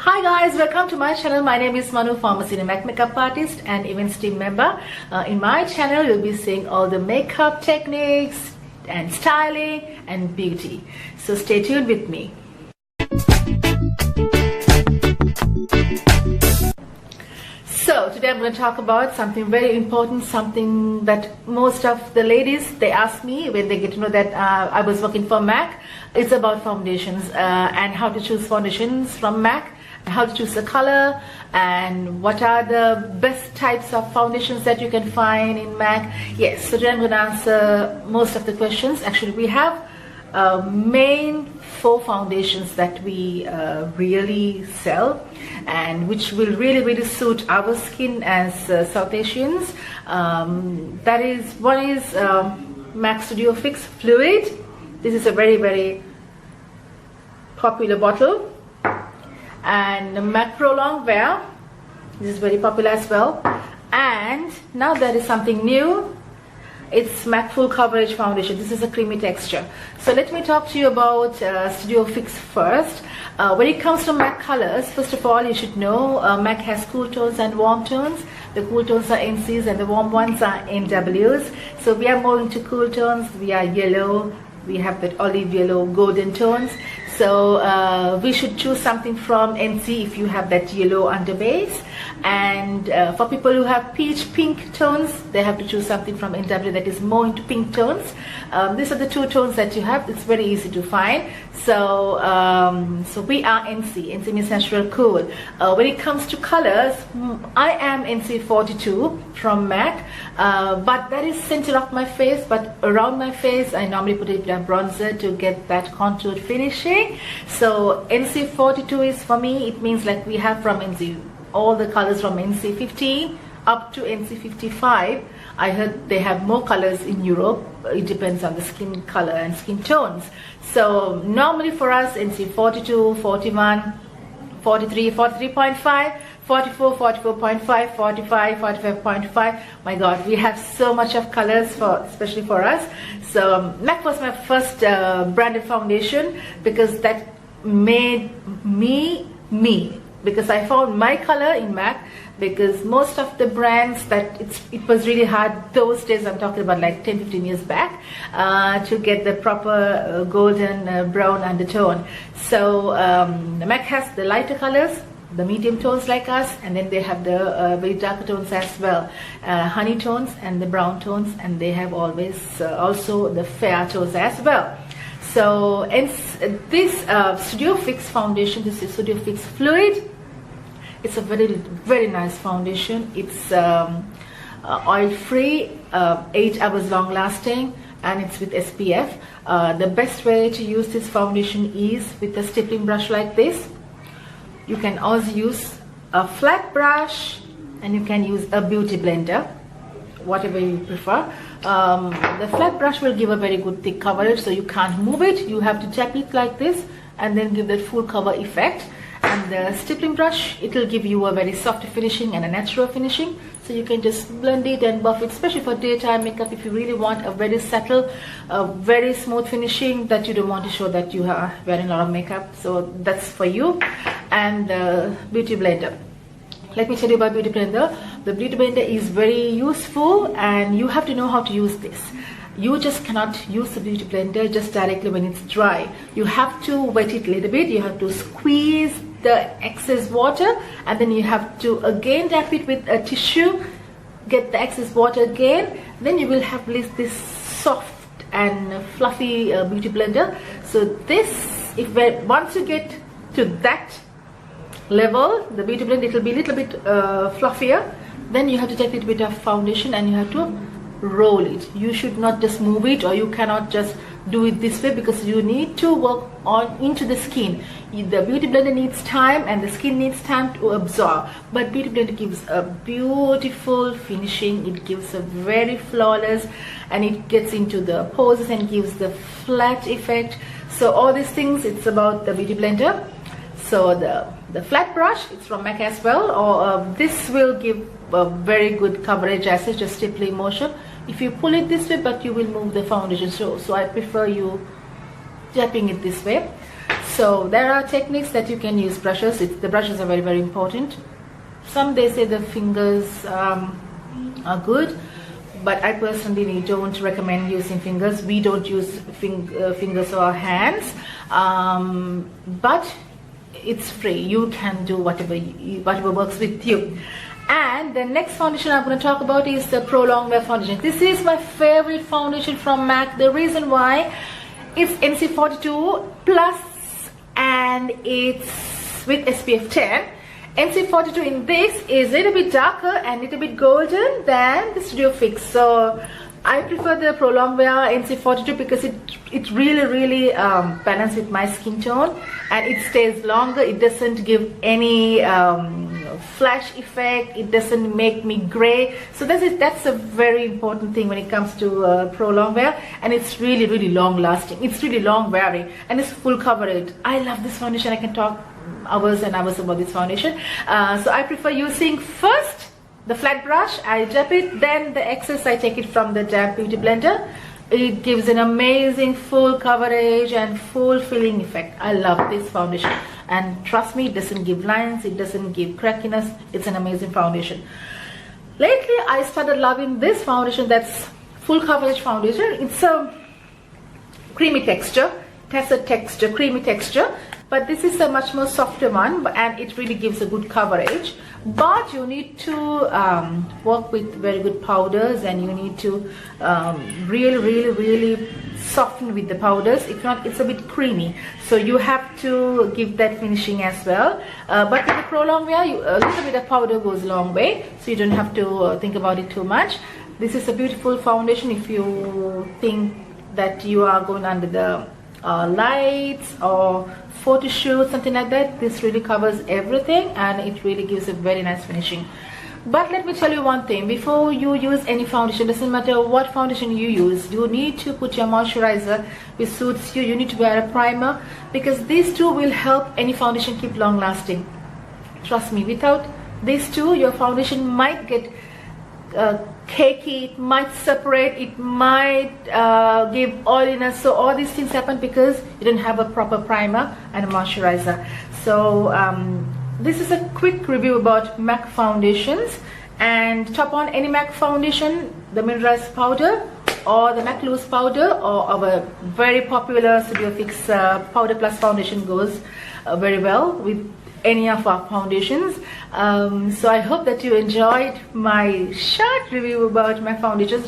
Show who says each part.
Speaker 1: Hi guys, welcome to my channel. My name is Manu, former Cine makeup artist and events team member. In my channel you'll be seeing all the makeup techniques and styling and beauty. So stay tuned with me. So today I'm going to talk about something very important, something that most of the ladies, they ask me when they get to know that I was working for MAC. It's about foundations and how to choose foundations from MAC, how to choose the color, and what are the best types of foundations that you can find in MAC. Yes, so today I'm going to answer most of the questions. Actually, we have main 4 foundations that we really sell and which will really suit our skin as South Asians. That is, one is MAC Studio Fix Fluid. This is a very popular bottle. And MAC Pro Longwear, this is very popular as well. And now there is something new. It's MAC Full Coverage Foundation. This is a creamy texture. So let me talk to you about Studio Fix first. When it comes to MAC colors, first of all, you should know MAC has cool tones and warm tones. The cool tones are NCs and the warm ones are NWs. So we are more into cool tones. We are yellow. We have that olive yellow golden tones. So we should choose something from NC if you have that yellow underbase. And for people who have peach pink tones, they have to choose something from NW that is more into pink tones. These are the 2 tones that you have. It's very easy to find. So so we are NC. NC means natural cool. When it comes to colors, I am NC 42 from MAC, but that is center of my face. But around my face, I normally put a bit of bronzer to get that contoured finishing. So NC 42 is for me, it means like we have from NC all the colors from NC 15 up to NC 55. I heard they have more colors in Europe. It depends on the skin color and skin tones. So normally for us, NC 42, 41, 43, 43.5, 44, 44.5, 45, 45.5. My God, we have so much of colors for, especially for us. So MAC was my first branded foundation because that made me because I found my color in MAC, because most of the brands that it was really hard those days, I'm talking about like 10-15 years back, to get the proper golden brown undertone. So MAC has the lighter colors, the medium tones like us, and then they have the very darker tones as well, honey tones and the brown tones, and they have always also the fair tones as well. So and this Studio Fix foundation, this is Studio Fix Fluid. It's a very nice foundation. It's oil free, 8 hours long lasting, and it's with SPF. The best way to use this foundation is with a stippling brush like this. You can also use a flat brush, and you can use a beauty blender, whatever you prefer. The flat brush will give a very good thick coverage, so you can't move it. You have to tap it like this and then give that full cover effect. And the stippling brush, it will give you a very soft finishing and a natural finishing, so you can just blend it and buff it, especially for daytime makeup. If you really want a very subtle, very smooth finishing that you don't want to show that you are wearing a lot of makeup, so that's for you. And the beauty blender, let me tell you about beauty blender. The beauty blender is very useful, and you have to know how to use this. You just cannot use the beauty blender just directly when it's dry. You have to wet it a little bit. You have to squeeze the excess water, and then you have to again tap it with a tissue, get the excess water again. Then you will have this soft and fluffy beauty blender. So this, once you get to that level, the beauty blender, it will be a little bit fluffier. Then you have to take a little bit of foundation and you have to roll it. You should not just move it, or you cannot just do it this way, because you need to work on into the skin. The beauty blender needs time and the skin needs time to absorb, but beauty blender gives a beautiful finishing. It gives a very flawless, and it gets into the pores and gives the flat effect. So all these things, it's about the beauty blender. So the flat brush, it's from MAC as well, or this will give a very good coverage as it's just stippling motion. If you pull it this way, but you will move the foundation, so I prefer you tapping it this way. So there are techniques that you can use brushes. The brushes are very, very important. Some they say the fingers are good, but I personally don't recommend using fingers. We don't use fingers or hands, but it's free. You can do whatever works with you. And the next foundation I'm going to talk about is the Pro Longwear foundation. This is my favorite foundation from MAC. The reason why, it's NC42 plus and it's with SPF 10. NC42 in this is a little bit darker and a little bit golden than the Studio Fix. So I prefer the Pro Longwear NC42 because it really balances with my skin tone, and it stays longer. It doesn't give any flash effect. It doesn't make me gray. So that's a very important thing when it comes to Pro Longwear, and it's really long lasting. It's really long wearing, and it's full coverage. I love this foundation. I can talk hours and hours about this foundation. So I prefer using first the flat brush. I dab it, then the excess I take it from the damp beauty blender. It gives an amazing full coverage and full filling effect. I love this foundation, and trust me, it doesn't give lines, it doesn't give crackiness. It's an amazing foundation. Lately I started loving this foundation, that's full coverage foundation. It's a creamy texture. It has a texture, creamy texture, but this is a much more softer one, and it really gives a good coverage. But you need to work with very good powders, and you need to really soften with the powders. If not, it's a bit creamy, so you have to give that finishing as well. But with the Pro Longwear, a little bit of powder goes a long way, so you don't have to think about it too much. This is a beautiful foundation if you think that you are going under the lights or photo shoot, something like that. This really covers everything, and it really gives a very nice finishing. But let me tell you one thing, before you use any foundation, doesn't matter what foundation you use, you need to put your moisturizer which suits you. You need to wear a primer, because these two will help any foundation keep long lasting. Trust me, without these two, your foundation might get cakey, it might separate, it might give oiliness. So all these things happen because you don't have a proper primer and a moisturizer. So this is a quick review about MAC foundations. And top on any MAC foundation, the mineralized powder or the MAC loose powder or our very popular Studio Fix powder plus foundation goes very well with any of our foundations. So I hope that you enjoyed my short review about my foundations.